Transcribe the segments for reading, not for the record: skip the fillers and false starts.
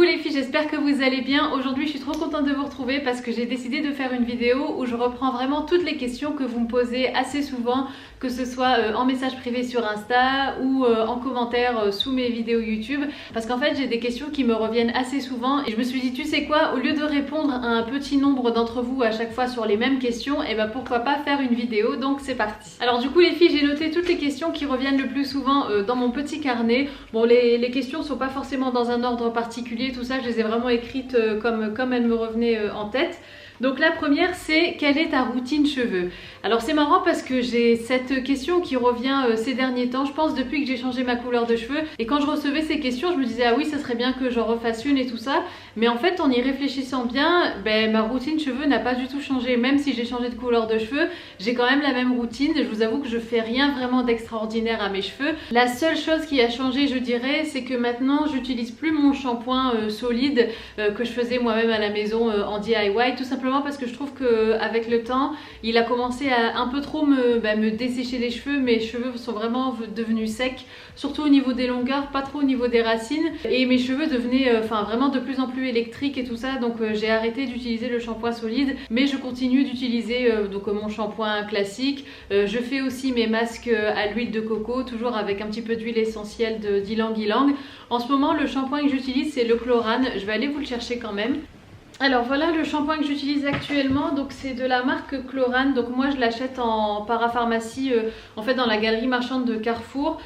les filles, j'espère que vous allez bien. Aujourd'hui je suis trop contente de vous retrouver parce que j'ai décidé de faire une vidéo où je reprends vraiment toutes les questions que vous me posez assez souvent, que ce soit en message privé sur Insta ou en commentaire sous mes vidéos YouTube, parce qu'en fait j'ai des questions qui me reviennent assez souvent et je me suis dit, tu sais quoi, au lieu de répondre à un petit nombre d'entre vous à chaque fois sur les mêmes questions, et ben pourquoi pas faire une vidéo. Donc c'est parti. Alors du coup les filles, j'ai noté toutes les questions qui reviennent le plus souvent dans mon petit carnet. Bon, les questions sont pas forcément dans un ordre particulier, tout ça je les ai vraiment écrites comme elles me revenaient en tête. Donc la première, c'est quelle est ta routine cheveux? Alors c'est marrant parce que j'ai cette question qui revient ces derniers temps, je pense depuis que j'ai changé ma couleur de cheveux, et quand je recevais ces questions je me disais ah oui, ça serait bien que j'en refasse une et tout ça, mais en fait en y réfléchissant bien, ma routine cheveux n'a pas du tout changé. Même si j'ai changé de couleur de cheveux, j'ai quand même la même routine. Je vous avoue que je fais rien vraiment d'extraordinaire à mes cheveux. La seule chose qui a changé, je dirais, c'est que maintenant j'utilise plus mon shampoing solide que je faisais moi-même à la maison en DIY, tout simplement parce que je trouve qu'avec le temps il a commencé à un peu trop me dessécher les cheveux. Mes cheveux sont vraiment devenus secs, surtout au niveau des longueurs, pas trop au niveau des racines, et mes cheveux devenaient vraiment de plus en plus électriques et tout ça. Donc j'ai arrêté d'utiliser le shampoing solide, mais je continue d'utiliser mon shampoing classique. Je fais aussi mes masques à l'huile de coco, toujours avec un petit peu d'huile essentielle d'ylang ylang. En ce moment le shampoing que j'utilise c'est le Chlorane, je vais aller vous le chercher quand même. Alors voilà le shampoing que j'utilise actuellement, donc c'est de la marque Chlorane. Donc moi je l'achète en parapharmacie, en fait dans la galerie marchande de Carrefour.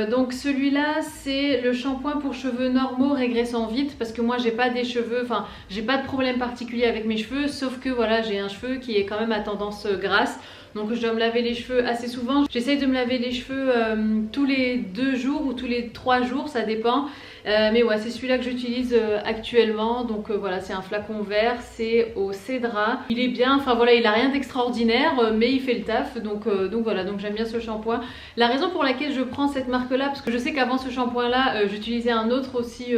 Donc celui-là c'est le shampoing pour cheveux normaux régressant vite, parce que moi j'ai pas des cheveux, j'ai pas de problème particulier avec mes cheveux, sauf que voilà, j'ai un cheveu qui est quand même à tendance grasse. Donc je dois me laver les cheveux assez souvent. J'essaye de me laver les cheveux tous les 2 jours ou tous les 3 jours, ça dépend. Mais ouais, c'est celui-là que j'utilise actuellement. Donc voilà, c'est un flacon vert, c'est au Cédra. Il est bien, voilà, il a rien d'extraordinaire, mais il fait le taf. Donc voilà, donc j'aime bien ce shampoing. La raison pour laquelle je prends cette marque-là, parce que je sais qu'avant ce shampoing-là, j'utilisais un autre aussi,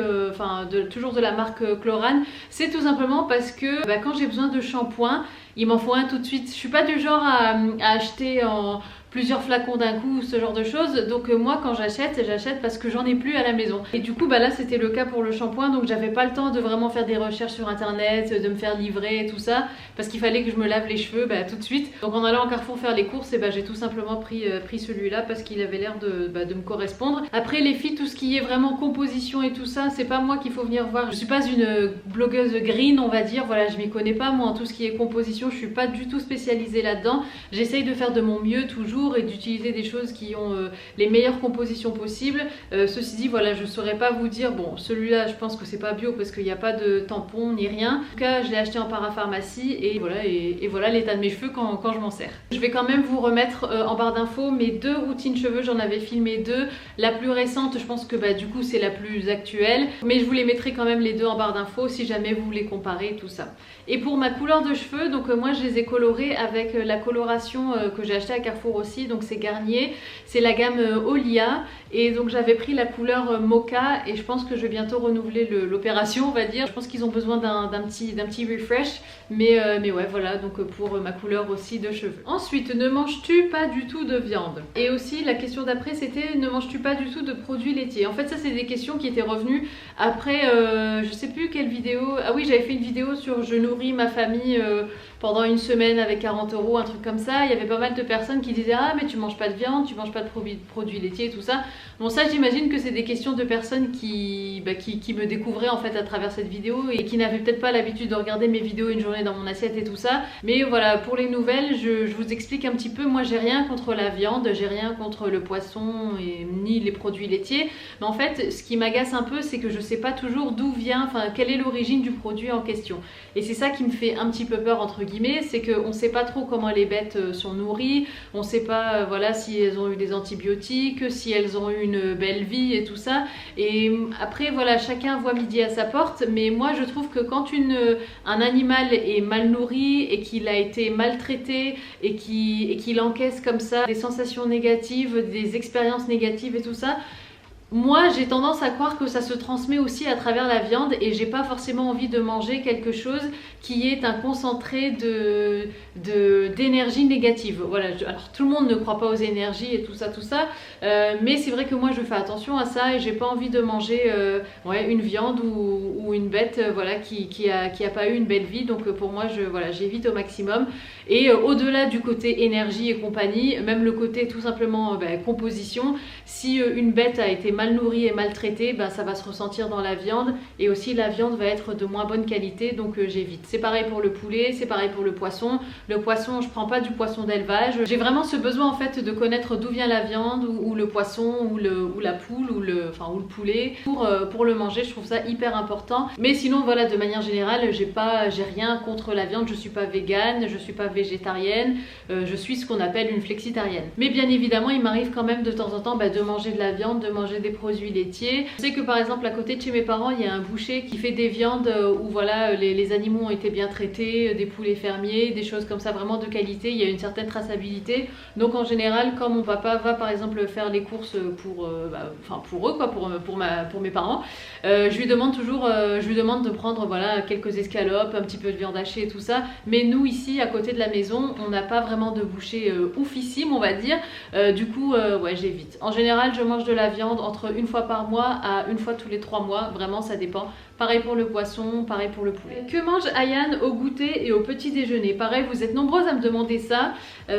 toujours de la marque Chlorane, c'est tout simplement parce que quand j'ai besoin de shampoing, il m'en faut un tout de suite. Je suis pas du genre à acheter en plusieurs flacons d'un coup, ce genre de choses. Donc moi quand j'achète parce que j'en ai plus à la maison. Et du coup là c'était le cas pour le shampoing, donc j'avais pas le temps de vraiment faire des recherches sur internet, de me faire livrer et tout ça, parce qu'il fallait que je me lave les cheveux tout de suite. Donc en allant en Carrefour faire les courses, j'ai tout simplement pris celui-là parce qu'il avait l'air de me correspondre. Après les filles, tout ce qui est vraiment composition et tout ça, c'est pas moi qu'il faut venir voir. Je suis pas une blogueuse green, on va dire, voilà, je m'y connais pas moi en tout ce qui est composition, je suis pas du tout spécialisée là-dedans. J'essaye de faire de mon mieux toujours et d'utiliser des choses qui ont les meilleures compositions possibles. Ceci dit, voilà, je saurais pas vous dire, bon celui-là je pense que c'est pas bio parce qu'il n'y a pas de tampon ni rien. En tout cas je l'ai acheté en parapharmacie et voilà l'état de mes cheveux quand je m'en sers. Je vais quand même vous remettre en barre d'infos mes 2 routines cheveux, j'en avais filmé 2. La plus récente, je pense que du coup c'est la plus actuelle, mais je vous les mettrai quand même les 2 en barre d'infos si jamais vous voulez comparer tout ça. Et pour ma couleur de cheveux, donc moi je les ai colorés avec la coloration que j'ai acheté à Carrefour aussi. Donc c'est Garnier, c'est la gamme Olia, et donc j'avais pris la couleur Mocha et je pense que je vais bientôt renouveler l'opération, on va dire. Je pense qu'ils ont besoin d'un petit refresh, mais ouais voilà, donc pour ma couleur aussi de cheveux. Ensuite, ne manges-tu pas du tout de viande? Et aussi la question d'après c'était ne manges-tu pas du tout de produits laitiers? En fait ça c'est des questions qui étaient revenues après je sais plus quelle vidéo. Ah oui, j'avais fait une vidéo sur je nourris ma famille pendant une semaine avec 40 €, un truc comme ça. Il y avait pas mal de personnes qui disaient ah mais tu manges pas de viande, tu manges pas de produits laitiers, tout ça. Bon ça j'imagine que c'est des questions de personnes qui me découvraient en fait à travers cette vidéo et qui n'avaient peut-être pas l'habitude de regarder mes vidéos une journée dans mon assiette et tout ça. Mais voilà, pour les nouvelles, je vous explique un petit peu. Moi j'ai rien contre la viande, j'ai rien contre le poisson et ni les produits laitiers. Mais en fait ce qui m'agace un peu c'est que je sais pas toujours d'où vient, quelle est l'origine du produit en question. Et c'est ça qui me fait un petit peu peur entre guillemets, c'est qu'on sait pas trop comment les bêtes sont nourries, on sait pas voilà si elles ont eu des antibiotiques, si elles ont eu une belle vie et tout ça. Et après voilà, chacun voit midi à sa porte, mais moi je trouve que quand un animal est mal nourri et qu'il a été maltraité et qu'il encaisse comme ça des sensations négatives, des expériences négatives et tout ça, Moi, j'ai tendance à croire que ça se transmet aussi à travers la viande et j'ai pas forcément envie de manger quelque chose qui est un concentré d'énergie négative. Voilà, alors tout le monde ne croit pas aux énergies et tout ça, mais c'est vrai que moi je fais attention à ça et j'ai pas envie de manger une viande ou une bête voilà, qui a pas eu une belle vie. Donc pour moi, j'évite au maximum. Et au-delà du côté énergie et compagnie, même le côté tout simplement composition, si une bête a été mal nourrie et maltraitée, ça va se ressentir dans la viande et aussi la viande va être de moins bonne qualité, donc j'évite. C'est pareil pour le poulet, c'est pareil pour le poisson. Le poisson, je prends pas du poisson d'élevage. J'ai vraiment ce besoin en fait de connaître d'où vient la viande ou le poisson ou la poule ou le poulet pour le manger. Je trouve ça hyper important. Mais sinon voilà, de manière générale, j'ai rien contre la viande. Je suis pas végane, je suis pas végétarienne, je suis ce qu'on appelle une flexitarienne. Mais bien évidemment, il m'arrive quand même de temps en temps de manger de la viande, de manger des produits laitiers. Je sais que par exemple à côté de chez mes parents, il y a un boucher qui fait des viandes où voilà, les animaux ont été bien traités, des poulets fermiers, des choses comme ça vraiment de qualité. Il y a une certaine traçabilité. Donc en général, quand mon papa va par exemple faire les courses pour eux quoi, pour mes parents, je lui demande de prendre voilà quelques escalopes, un petit peu de viande hachée et tout ça. Mais nous ici à côté de la maison, on n'a pas vraiment de boucher oufissime on va dire. Du coup ouais, j'évite. En général, je mange de la viande entre une fois par mois à une fois tous les 3 mois. Vraiment, ça dépend. Pareil pour le poisson, pareil pour le poulet. Que mange Ayane au goûter et au petit déjeuner? Pareil, vous êtes nombreuses à me demander ça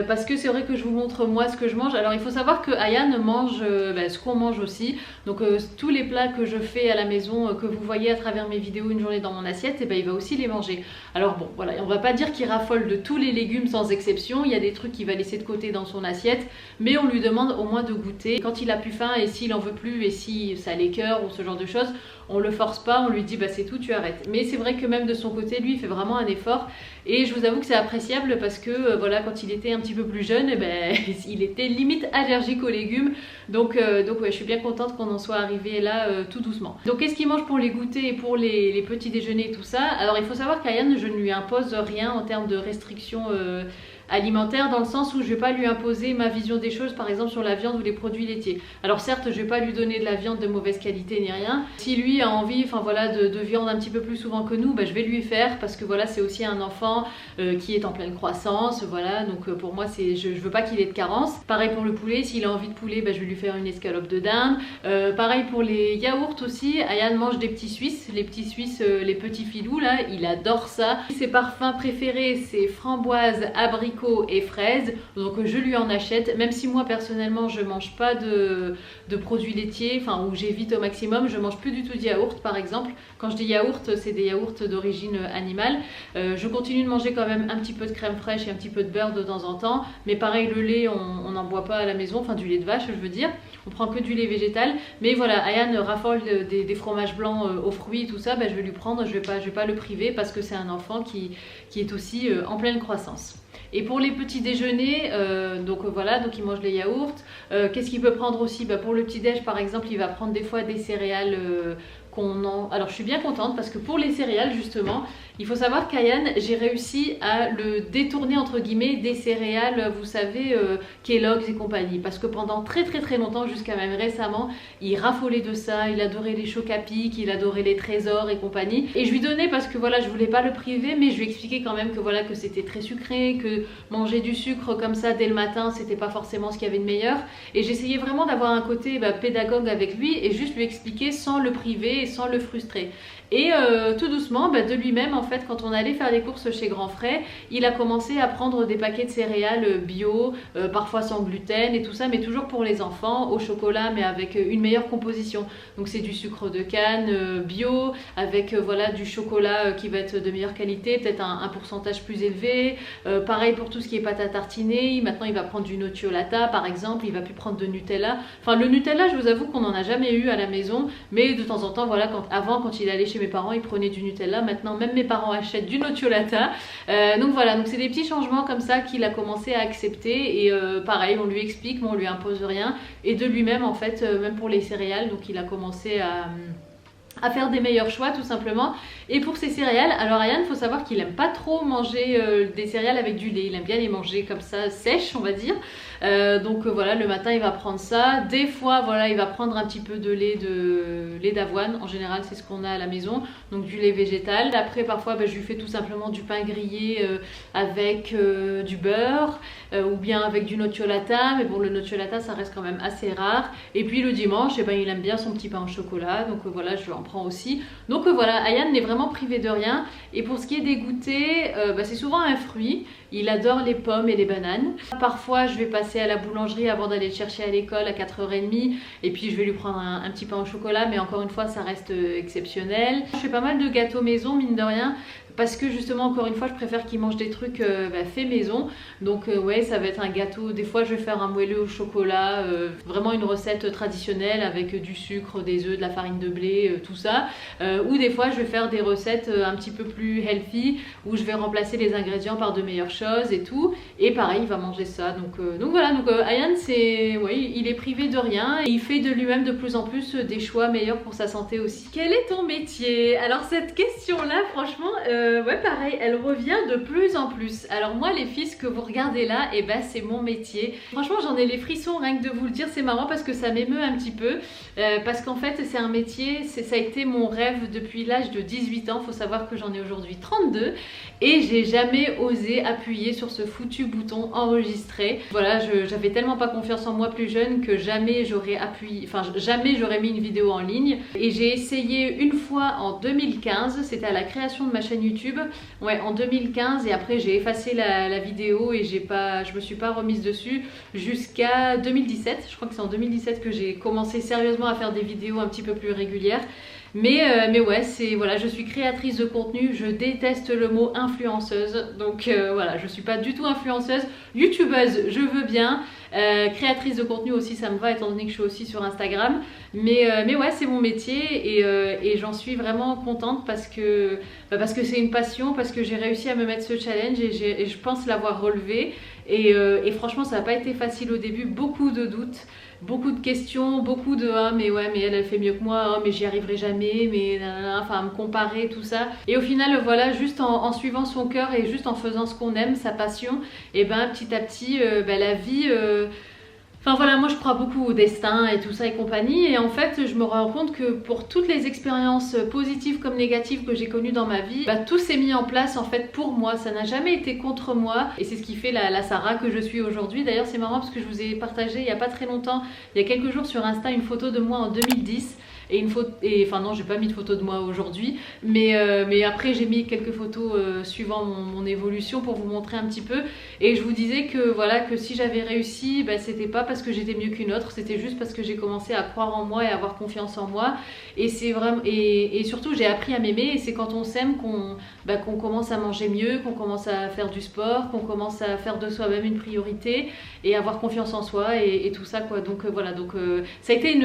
parce que c'est vrai que je vous montre moi ce que je mange. Alors il faut savoir que Ayane mange ce qu'on mange aussi. Donc tous les plats que je fais à la maison, que vous voyez à travers mes vidéos une journée dans mon assiette, et il va aussi les manger. Alors bon, voilà, on va pas dire qu'il raffole de tous les légumes sans exception. Il y a des trucs qu'il va laisser de côté dans son assiette, mais on lui demande au moins de goûter. Quand il a plus faim et s'il en veut plus et si ça l'écœure ou ce genre de choses, on le force pas, on lui dit c'est tout, tu arrêtes. Mais c'est vrai que même de son côté, lui, il fait vraiment un effort et je vous avoue que c'est appréciable parce que voilà, quand il était un petit peu plus jeune, il était limite allergique aux légumes. Donc ouais, je suis bien contente qu'on en soit arrivé là tout doucement. Donc qu'est-ce qu'il mange pour les goûters et pour les petits déjeuners et tout ça? Alors il faut savoir qu'Ayane, je ne lui impose rien en termes de restrictions alimentaire, dans le sens où je vais pas lui imposer ma vision des choses, par exemple sur la viande ou les produits laitiers. Alors certes, je vais pas lui donner de la viande de mauvaise qualité ni rien. Si lui a envie voilà, de viande un petit peu plus souvent que nous, je vais lui faire parce que voilà, c'est aussi un enfant qui est en pleine croissance, voilà, donc pour moi je veux pas qu'il ait de carence. Pareil pour le poulet, s'il a envie de poulet, je vais lui faire une escalope de dinde. Pareil pour les yaourts aussi, Ayane mange des petits suisses, les petits filous là, il adore ça. Ses parfums préférés, c'est framboise, abricot et fraises, donc je lui en achète, même si moi personnellement je mange pas de produits laitiers, où j'évite au maximum. Je mange plus du tout de yaourt par exemple. Quand je dis yaourt, c'est des yaourts d'origine animale. Je continue de manger quand même un petit peu de crème fraîche et un petit peu de beurre de temps en temps, mais pareil, le lait on n'en boit pas à la maison, du lait de vache je veux dire, on prend que du lait végétal. Mais voilà, Ayane raffole des fromages blancs aux fruits, tout ça, je vais lui prendre, je vais pas le priver parce que c'est un enfant qui est aussi en pleine croissance. Et pour les petits déjeuners, donc il mange les yaourts. Qu'est-ce qu'il peut prendre aussi? Pour le petit déj par exemple, il va prendre des fois des céréales Alors je suis bien contente parce que pour les céréales justement, il faut savoir qu'Ayane, j'ai réussi à le détourner entre guillemets des céréales, vous savez, Kellogg's et compagnie. Parce que pendant très longtemps, jusqu'à même récemment, il raffolait de ça, il adorait les chocs à pic, il adorait les trésors et compagnie. Et je lui donnais parce que voilà, je voulais pas le priver, mais je lui expliquais quand même que voilà, que c'était très sucré, que manger du sucre comme ça dès le matin, c'était pas forcément ce qu'il y avait de meilleur. Et j'essayais vraiment d'avoir un côté pédagogue avec lui et juste lui expliquer sans le priver et sans le frustrer. Et tout doucement, de lui-même, en fait, quand on allait faire les courses chez Grand Frais, il a commencé à prendre des paquets de céréales bio, parfois sans gluten et tout ça, mais toujours pour les enfants, au chocolat, mais avec une meilleure composition. Donc c'est du sucre de canne bio, avec voilà, du chocolat qui va être de meilleure qualité, peut-être un pourcentage plus élevé. Pareil pour tout ce qui est pâte à tartiner, maintenant il va prendre du nocciolata par exemple, il va plus prendre de Nutella. Le Nutella, je vous avoue qu'on n'en a jamais eu à la maison, mais de temps en temps, voilà, quand il allait chez mes parents, ils prenaient du Nutella. Maintenant, même mes parents achètent du nocciolata. Donc voilà, donc c'est des petits changements comme ça qu'il a commencé à accepter. Et pareil, on lui explique, mais on lui impose rien. Et de lui-même, en fait, même pour les céréales, donc il a commencé à faire des meilleurs choix tout simplement. Et pour ses céréales, alors Ryan, il faut savoir qu'il aime pas trop manger des céréales avec du lait, il aime bien les manger comme ça sèches on va dire. Donc voilà, le matin il va prendre ça, des fois voilà il va prendre un petit peu de lait d'avoine, en général c'est ce qu'on a à la maison, donc du lait végétal. Après parfois je lui fais tout simplement du pain grillé avec du beurre ou bien avec du nocciolata, mais bon le nocciolata ça reste quand même assez rare. Et puis le dimanche il aime bien son petit pain au chocolat, donc voilà je lui en prends aussi. Donc voilà, Ayan n'est vraiment privé de rien. Et pour ce qui est des goûters, c'est souvent un fruit. Il adore les pommes et les bananes. Parfois je vais passer à la boulangerie avant d'aller le chercher à l'école à 4h30 et puis je vais lui prendre un petit pain au chocolat, mais encore une fois ça reste exceptionnel. Je fais pas mal de gâteaux maison mine de rien, parce que justement encore une fois je préfère qu'il mange des trucs faits maison. Donc ouais, ça va être un gâteau, des fois je vais faire un moelleux au chocolat, vraiment une recette traditionnelle avec du sucre, des œufs, de la farine de blé, tout ça. Ou des fois je vais faire des recettes un petit peu plus healthy, où je vais remplacer les ingrédients par de meilleures choses et tout. Et pareil il va manger ça. Donc voilà, donc Ayan il est privé de rien et il fait de lui-même de plus en plus des choix meilleurs pour sa santé aussi. Quel est ton métier? Alors cette question là franchement ouais pareil, elle revient de plus en plus. Alors moi les filles, ce que vous regardez là, c'est mon métier. Franchement j'en ai les frissons rien que de vous le dire, c'est marrant parce que ça m'émeut un petit peu. Parce qu'en fait c'est un métier, ça a été mon rêve depuis l'âge de 18 ans. Faut savoir que j'en ai aujourd'hui 32 et j'ai jamais osé appuyer sur ce foutu bouton enregistrer. Voilà, j'avais tellement pas confiance en moi plus jeune que jamais j'aurais appuyé, jamais j'aurais mis une vidéo en ligne. Et j'ai essayé une fois en 2015, c'était à la création de ma chaîne YouTube, ouais en 2015, et après j'ai effacé la vidéo et je me suis pas remise dessus jusqu'à 2017. Je crois que c'est en 2017 que j'ai commencé sérieusement à faire des vidéos un petit peu plus régulières. Mais ouais, voilà, je suis créatrice de contenu, je déteste le mot influenceuse, donc voilà, je suis pas du tout influenceuse, youtubeuse je veux bien, créatrice de contenu aussi ça me va étant donné que je suis aussi sur Instagram, mais ouais c'est mon métier et j'en suis vraiment contente parce que c'est une passion, parce que j'ai réussi à me mettre ce challenge et je pense l'avoir relevé et franchement ça n'a pas été facile au début, beaucoup de doutes. Beaucoup de questions, beaucoup de ah mais ouais mais elle fait mieux que moi, oh, mais j'y arriverai jamais, mais enfin à me comparer tout ça. Et au final voilà, juste en suivant son cœur et juste en faisant ce qu'on aime, sa passion, et petit à petit la vie enfin voilà, moi je crois beaucoup au destin et tout ça et compagnie, et en fait je me rends compte que pour toutes les expériences positives comme négatives que j'ai connues dans ma vie, tout s'est mis en place en fait pour moi, ça n'a jamais été contre moi, et c'est ce qui fait la Sarah que je suis aujourd'hui. D'ailleurs c'est marrant parce que je vous ai partagé il y a pas très longtemps, il y a quelques jours sur Insta, une photo de moi en 2010. Enfin non, j'ai pas mis de photo de moi aujourd'hui, mais après j'ai mis quelques photos suivant mon évolution pour vous montrer un petit peu, et je vous disais que voilà, que si j'avais réussi, c'était pas parce que j'étais mieux qu'une autre, c'était juste parce que j'ai commencé à croire en moi et à avoir confiance en moi, et c'est vraiment et surtout j'ai appris à m'aimer, et c'est quand on s'aime qu'on commence à manger mieux, qu'on commence à faire du sport, qu'on commence à faire de soi-même une priorité et avoir confiance en soi et tout ça quoi. Donc voilà, donc ça a été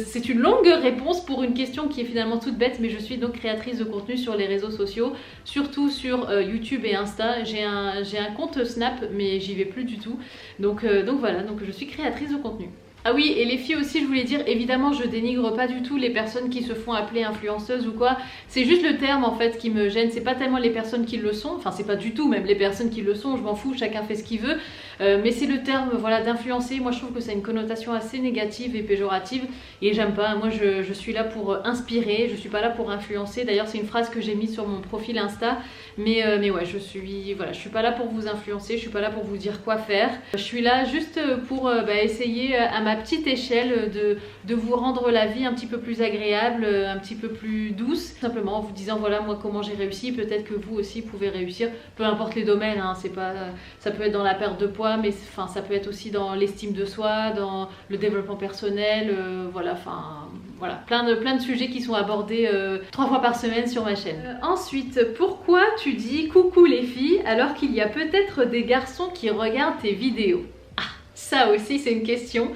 c'est une longue réponse pour une question qui est finalement toute bête, mais je suis donc créatrice de contenu sur les réseaux sociaux, surtout sur YouTube et Insta. J'ai un compte Snap mais j'y vais plus du tout, donc voilà, donc je suis créatrice de contenu. Ah oui, et les filles aussi, je voulais dire, évidemment je dénigre pas du tout les personnes qui se font appeler influenceuses ou quoi, c'est juste le terme en fait qui me gêne, c'est pas tellement les personnes qui le sont, enfin c'est pas du tout même les personnes qui le sont, je m'en fous, chacun fait ce qu'il veut, mais c'est le terme voilà d'influencer. Moi je trouve que ça a une connotation assez négative et péjorative et j'aime pas. Moi je suis là pour inspirer, je suis pas là pour influencer. D'ailleurs c'est une phrase que j'ai mise sur mon profil Insta, mais ouais je suis pas là pour vous influencer, je suis pas là pour vous dire quoi faire, je suis là juste pour essayer à ma petite échelle de vous rendre la vie un petit peu plus agréable, un petit peu plus douce, simplement en vous disant voilà moi comment j'ai réussi, peut-être que vous aussi pouvez réussir, peu importe les domaines, hein, c'est pas, ça peut être dans la perte de poids, mais enfin ça peut être aussi dans l'estime de soi, dans le développement personnel, voilà, enfin voilà, plein de sujets qui sont abordés 3 fois par semaine sur ma chaîne. Ensuite, pourquoi tu dis coucou les filles alors qu'il y a peut-être des garçons qui regardent tes vidéos? Ah, ça aussi c'est une question.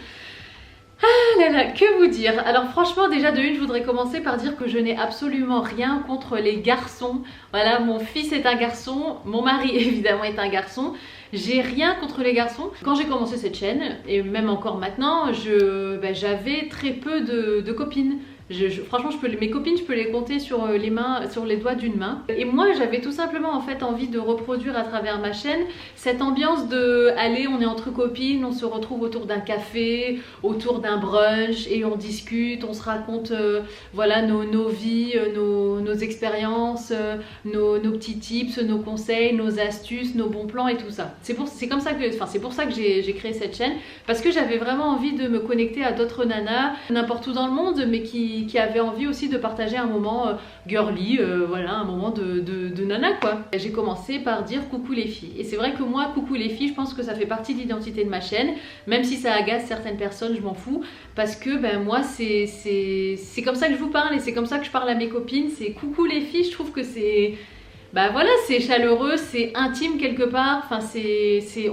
Ah là là, que vous dire? Alors franchement déjà de une je voudrais commencer par dire que je n'ai absolument rien contre les garçons. Voilà, mon fils est un garçon, mon mari évidemment est un garçon. J'ai rien contre les garçons. Quand j'ai commencé cette chaîne, et même encore maintenant, j'avais très peu de copines. Franchement, mes copines, je peux les compter sur les mains, sur les doigts d'une main. Et moi, j'avais tout simplement en fait envie de reproduire à travers ma chaîne cette ambiance de allez, on est entre copines, on se retrouve autour d'un café, autour d'un brunch et on discute, on se raconte voilà nos vies, nos expériences, nos petits tips, nos conseils, nos astuces, nos bons plans et tout ça. C'est pour ça que j'ai créé cette chaîne, parce que j'avais vraiment envie de me connecter à d'autres nanas n'importe où dans le monde, mais qui avaient envie aussi de partager un moment girly, voilà, un moment de nana quoi. J'ai commencé par dire coucou les filles, et c'est vrai que moi coucou les filles, je pense que ça fait partie de l'identité de ma chaîne, même si ça agace certaines personnes, je m'en fous, parce que ben moi c'est comme ça que je vous parle et c'est comme ça que je parle à mes copines, c'est coucou les filles. Je trouve que c'est bah voilà, c'est chaleureux, c'est intime quelque part, enfin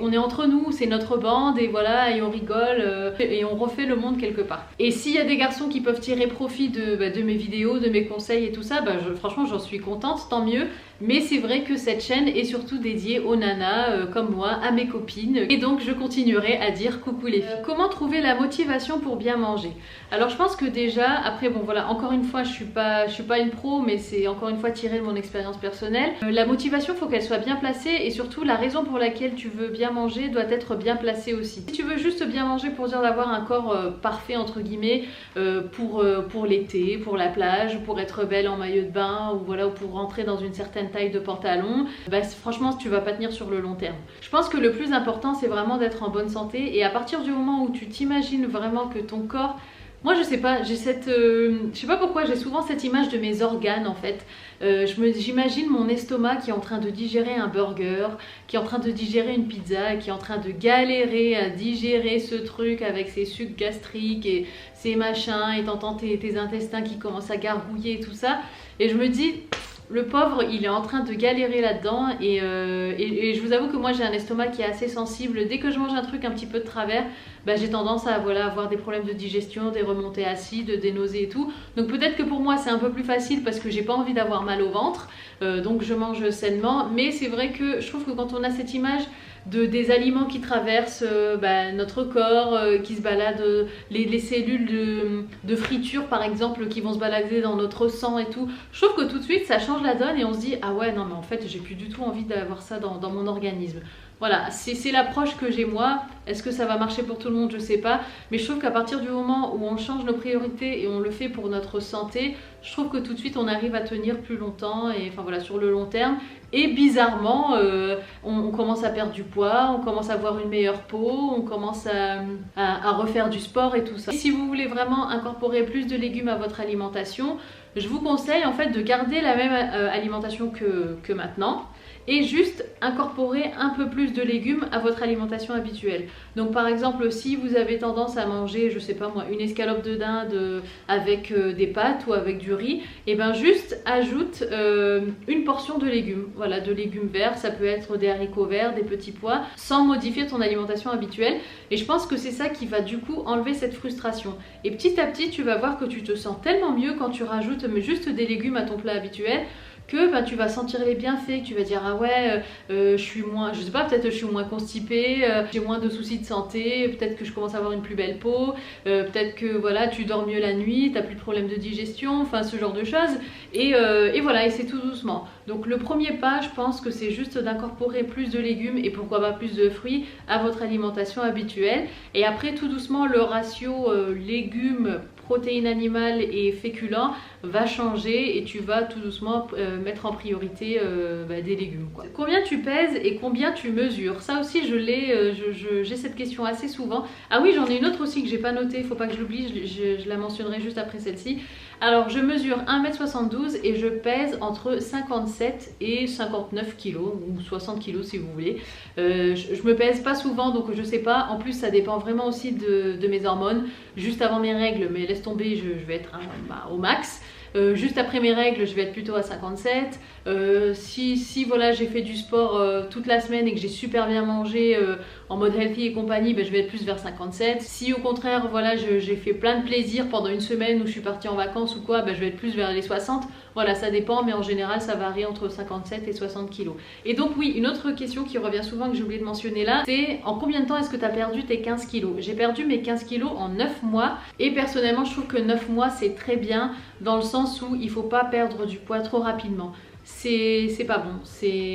on est entre nous, c'est notre bande et voilà, et on rigole et on refait le monde quelque part. Et s'il y a des garçons qui peuvent tirer profit de mes vidéos, de mes conseils et tout ça, franchement j'en suis contente, tant mieux. Mais c'est vrai que cette chaîne est surtout dédiée aux nanas comme moi, à mes copines, et donc je continuerai à dire coucou les filles. Comment trouver la motivation pour bien manger? Alors je pense que déjà, après bon voilà, encore une fois je suis pas une pro, mais c'est encore une fois tiré de mon expérience personnelle. La motivation, il faut qu'elle soit bien placée, et surtout la raison pour laquelle tu veux bien manger doit être bien placée aussi. Si tu veux juste bien manger pour dire d'avoir un corps parfait entre guillemets, pour l'été, pour la plage, pour être belle en maillot de bain, ou voilà, ou pour rentrer dans une certaine taille de pantalon, franchement tu vas pas tenir sur le long terme. Je pense que le plus important c'est vraiment d'être en bonne santé, et à partir du moment où tu t'imagines vraiment que ton corps, moi je sais pas, j'ai cette je sais pas pourquoi j'ai souvent cette image de mes organes en fait. J'imagine mon estomac qui est en train de digérer un burger, qui est en train de digérer une pizza, qui est en train de galérer à digérer ce truc avec ses sucs gastriques et ses machins, et t'entends tes intestins qui commencent à gargouiller et tout ça, et je me dis le pauvre, il est en train de galérer là-dedans, et je vous avoue que moi j'ai un estomac qui est assez sensible. Dès que je mange un truc un petit peu de travers, j'ai tendance à voilà, avoir des problèmes de digestion, des remontées acides, des nausées et tout. Donc peut-être que pour moi c'est un peu plus facile parce que j'ai pas envie d'avoir mal au ventre, donc je mange sainement. Mais c'est vrai que je trouve que quand on a cette image des aliments qui traversent notre corps, qui se baladent, les cellules de friture par exemple qui vont se balader dans notre sang et tout, je trouve que tout de suite ça change la donne et on se dit ah ouais non mais en fait j'ai plus du tout envie d'avoir ça dans mon organisme. Voilà, c'est l'approche que j'ai moi. Est-ce que ça va marcher pour tout le monde? Je sais pas. Mais je trouve qu'à partir du moment où on change nos priorités et on le fait pour notre santé, je trouve que tout de suite on arrive à tenir plus longtemps, et enfin voilà, sur le long terme. Et bizarrement, on commence à perdre du poids, on commence à avoir une meilleure peau, on commence à refaire du sport et tout ça. Et si vous voulez vraiment incorporer plus de légumes à votre alimentation, je vous conseille en fait de garder la même alimentation que maintenant, et juste incorporer un peu plus de légumes à votre alimentation habituelle. Donc par exemple, si vous avez tendance à manger, je sais pas moi, une escalope de dinde avec des pâtes ou avec du riz, et ben juste ajoute une portion de légumes. Voilà, de légumes verts, ça peut être des haricots verts, des petits pois, sans modifier ton alimentation habituelle. Et je pense que c'est ça qui va du coup enlever cette frustration. Et petit à petit, tu vas voir que tu te sens tellement mieux quand tu rajoutes juste des légumes à ton plat habituel, que tu vas sentir les bienfaits, que tu vas dire ah ouais je suis moins, je sais pas, peut-être je suis moins constipée, j'ai moins de soucis de santé, peut-être que je commence à avoir une plus belle peau, peut-être que voilà tu dors mieux la nuit, t'as plus de problèmes de digestion, enfin ce genre de choses, et voilà, et c'est tout doucement. Donc le premier pas, je pense que c'est juste d'incorporer plus de légumes et pourquoi pas plus de fruits à votre alimentation habituelle, et après tout doucement le ratio légumes, protéines animales et féculents va changer, et tu vas tout doucement mettre en priorité des légumes quoi. Combien tu pèses et combien tu mesures? Ça aussi j'ai cette question assez souvent. Ah oui, j'en ai une autre aussi que j'ai pas notée, faut pas que je l'oublie, je la mentionnerai juste après celle-ci. Alors je mesure 1m72 et je pèse entre 57 et 59 kg ou 60 kg si vous voulez. Je me pèse pas souvent donc je sais pas, en plus ça dépend vraiment aussi de mes hormones. Juste avant mes règles, mais laisse tomber, je vais être au max. Juste après mes règles, je vais être plutôt à 57. Si voilà, j'ai fait du sport toute la semaine et que j'ai super bien mangé en mode healthy et compagnie, ben, je vais être plus vers 57. Si au contraire, voilà, j'ai fait plein de plaisir pendant une semaine où je suis partie en vacances ou quoi, ben, je vais être plus vers les 60. Voilà, ça dépend, mais en général, ça varie entre 57 et 60 kilos. Et donc oui, une autre question qui revient souvent que j'ai oublié de mentionner là, c'est en combien de temps est-ce que tu as perdu tes 15 kilos? J'ai perdu mes 15 kilos en 9 mois et personnellement, je trouve que 9 mois, c'est très bien dans le sens où il ne faut pas perdre du poids trop rapidement. C'est pas bon,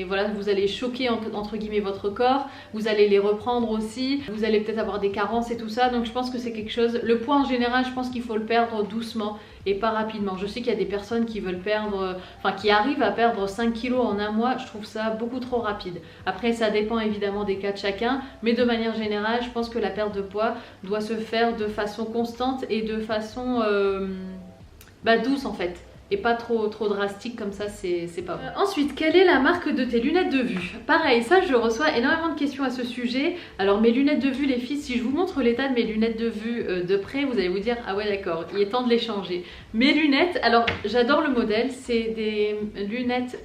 voilà, vous allez choquer entre guillemets votre corps, vous allez les reprendre aussi, vous allez peut-être avoir des carences et tout ça, donc je pense que c'est quelque chose, le poids en général, je pense qu'il faut le perdre doucement et pas rapidement. Je sais qu'il y a des personnes qui veulent perdre, enfin qui arrivent à perdre 5 kilos en un mois, je trouve ça beaucoup trop rapide. Après ça dépend évidemment des cas de chacun, mais de manière générale, je pense que la perte de poids doit se faire de façon constante et de façon douce en fait. Et pas trop drastique comme ça, c'est pas bon. Ensuite, quelle est la marque de tes lunettes de vue? Pareil, ça je reçois énormément de questions à ce sujet. Alors mes lunettes de vue les filles, si je vous montre l'état de mes lunettes de vue de près, vous allez vous dire ah ouais d'accord, il est temps de les changer. Mes lunettes, alors j'adore le modèle, c'est des lunettes,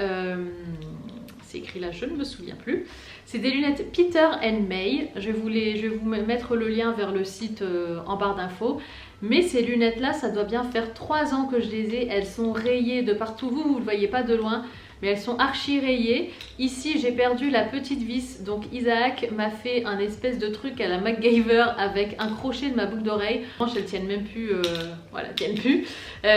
c'est écrit là, je ne me souviens plus. C'est des lunettes Peter May, je vais vous mettre le lien vers le site en barre d'infos. Mais ces lunettes là, ça doit bien faire 3 ans que je les ai, elles sont rayées de partout, vous ne le voyez pas de loin, mais elles sont archi rayées. Ici j'ai perdu la petite vis, donc Isaac m'a fait un espèce de truc à la MacGyver avec un crochet de ma boucle d'oreille. Elles tiennent même plus, voilà, tiennent plus.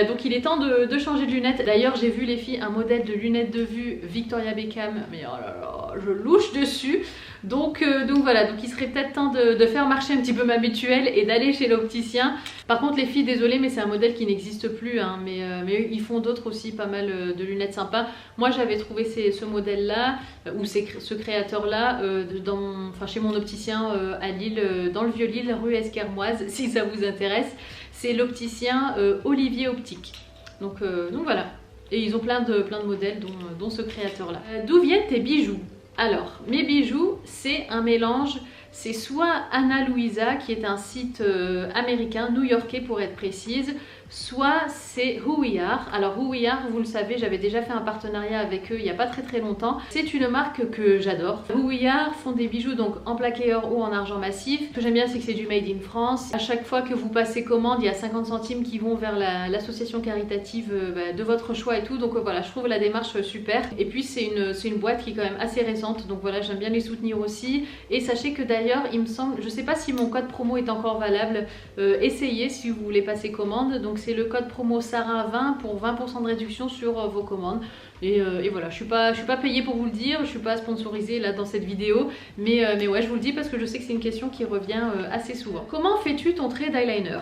Donc il est temps de changer de lunettes. D'ailleurs j'ai vu les filles un modèle de lunettes de vue Victoria Beckham, mais oh là là, je louche dessus. Donc voilà, donc il serait peut-être temps de faire marcher un petit peu ma mutuelle et d'aller chez l'opticien. Par contre les filles, désolée mais c'est un modèle qui n'existe plus, hein, mais ils font d'autres aussi, pas mal de lunettes sympas. Moi j'avais trouvé ce modèle là, ou ce créateur là, chez mon opticien à Lille, dans le Vieux-Lille, rue Esquermoise, si ça vous intéresse. C'est l'opticien Olivier Optique. Donc voilà, et ils ont plein de modèles dont ce créateur là. D'où viennent tes bijoux? Alors, mes bijoux, c'est un mélange, c'est soit Ana Luisa, qui est un site américain, new-yorkais pour être précise, soit c'est Who We Are. Alors Who We Are, vous le savez, j'avais déjà fait un partenariat avec eux il n'y a pas très longtemps. C'est une marque que j'adore. Who We Are font des bijoux donc en plaqué or ou en argent massif. Ce que j'aime bien, c'est que c'est du made in France. À chaque fois que vous passez commande, il y a 50 centimes qui vont vers l'association caritative de votre choix et tout. Donc voilà, je trouve la démarche super. Et puis c'est une boîte qui est quand même assez récente. Donc voilà, j'aime bien les soutenir aussi. Et sachez que d'ailleurs, il me semble, je sais pas si mon code promo est encore valable. Essayez si vous voulez passer commande. Donc c'est le code promo Sarah20 pour 20% de réduction sur vos commandes. Et voilà, je suis pas payée pour vous le dire, je suis pas sponsorisée là dans cette vidéo, mais ouais, je vous le dis parce que je sais que c'est une question qui revient assez souvent. Comment fais-tu ton trait d'eyeliner?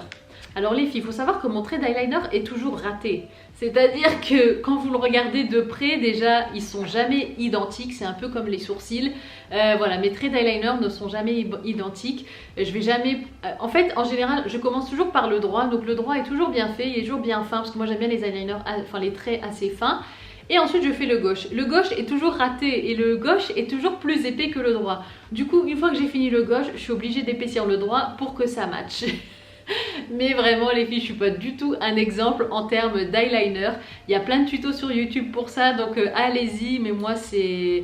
Alors les filles, il faut savoir que mon trait d'eyeliner est toujours raté. C'est-à-dire que quand vous le regardez de près, déjà, ils sont jamais identiques. C'est un peu comme les sourcils. Voilà, mes traits d'eyeliner ne sont jamais identiques. Je vais jamais... en fait, en général, je commence toujours par le droit. Donc le droit est toujours bien fait, il est toujours bien fin. Parce que moi, j'aime bien les eyeliners, enfin les traits assez fins. Et ensuite, je fais le gauche. Le gauche est toujours raté et le gauche est toujours plus épais que le droit. Du coup, une fois que j'ai fini le gauche, je suis obligée d'épaissir le droit pour que ça matche. Mais vraiment les filles, je suis pas du tout un exemple en termes d'eyeliner. Il y a plein de tutos sur YouTube pour ça, donc allez-y, mais moi c'est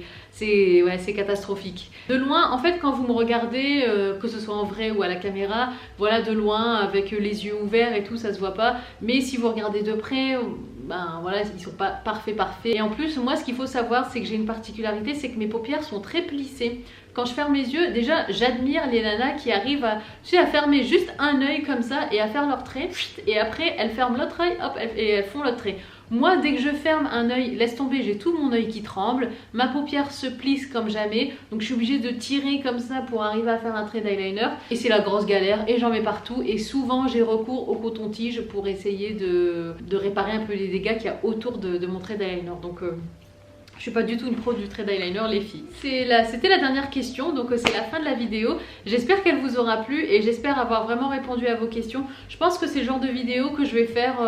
catastrophique. De loin, en fait, quand vous me regardez, que ce soit en vrai ou à la caméra, voilà, de loin, avec les yeux ouverts et tout, ça se voit pas. Mais si vous regardez de près, ben voilà, ils sont pas parfaits. Et en plus, moi, ce qu'il faut savoir, c'est que j'ai une particularité, c'est que mes paupières sont très plissées. Quand je ferme mes yeux, déjà, j'admire les nanas qui arrivent à fermer juste un œil comme ça et à faire leur trait. Et après, elles ferment l'autre œil, hop, et elles font l'autre trait. Moi, dès que je ferme un œil, laisse tomber, j'ai tout mon œil qui tremble. Ma paupière se plisse comme jamais. Donc, je suis obligée de tirer comme ça pour arriver à faire un trait d'eyeliner. Et c'est la grosse galère et j'en mets partout. Et souvent, j'ai recours au coton-tige pour essayer de réparer un peu les dégâts qu'il y a autour de mon trait d'eyeliner. Donc... je suis pas du tout une pro du trait d'eyeliner les filles. C'était la dernière question, donc c'est la fin de la vidéo. J'espère qu'elle vous aura plu et j'espère avoir vraiment répondu à vos questions. Je pense que c'est le genre de vidéo que je vais faire,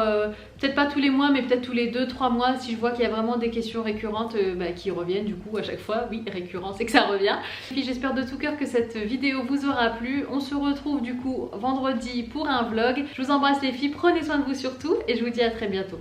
peut-être pas tous les mois, mais peut-être tous les 2-3 mois si je vois qu'il y a vraiment des questions récurrentes qui reviennent du coup à chaque fois. Oui, récurrent, c'est que ça revient. Et puis j'espère de tout cœur que cette vidéo vous aura plu. On se retrouve du coup vendredi pour un vlog. Je vous embrasse les filles, prenez soin de vous surtout et je vous dis à très bientôt.